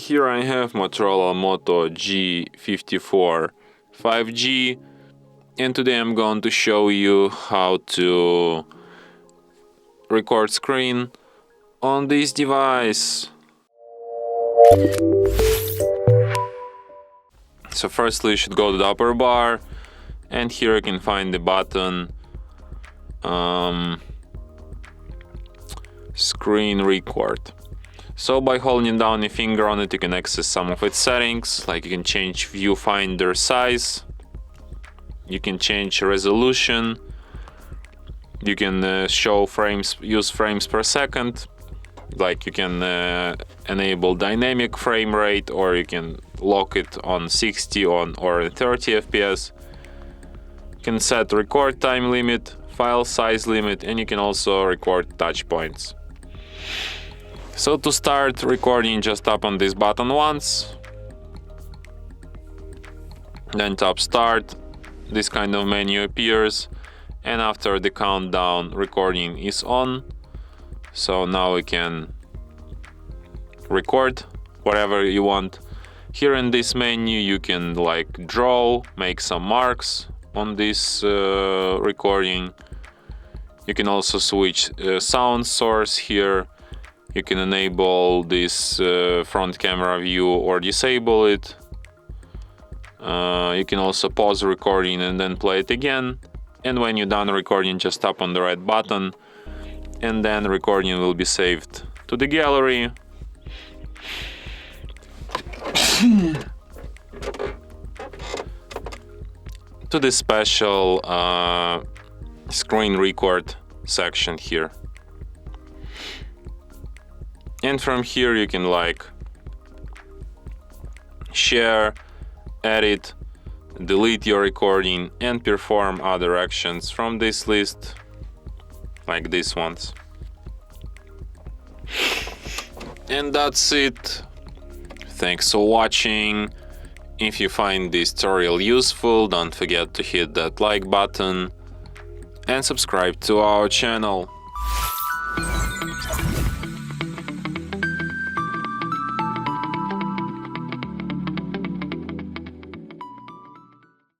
Here I have Motorola Moto G54 5G, and today I'm going to show you how to record screen on this device. So firstly you should go to the upper bar, and here you can find the button screen record. So by holding down your finger on it, you can access some of its settings, like you can change viewfinder size, you can change resolution, you can show frames, use frames per second, like you can enable dynamic frame rate, or you can lock it on 60 or 30 FPS. You can set record time limit, file size limit, and you can also record touch points. So to start recording, just tap on this button once, then tap start. This kind of menu appears, and after the countdown, recording is on. So now we can record whatever you want. Here in this menu you can like draw, make some marks on this recording. You can also switch sound source here. You can enable this front camera view or disable it. You can also pause recording and then play it again. And when you're done recording, just tap on the red button, and then recording will be saved to the gallery. To the special screen record section here. And from here you can like share, edit, delete your recording, and perform other actions from this list, like these ones. And that's it. Thanks for watching. If you find this tutorial useful, don't forget to hit that like button and subscribe to our channel.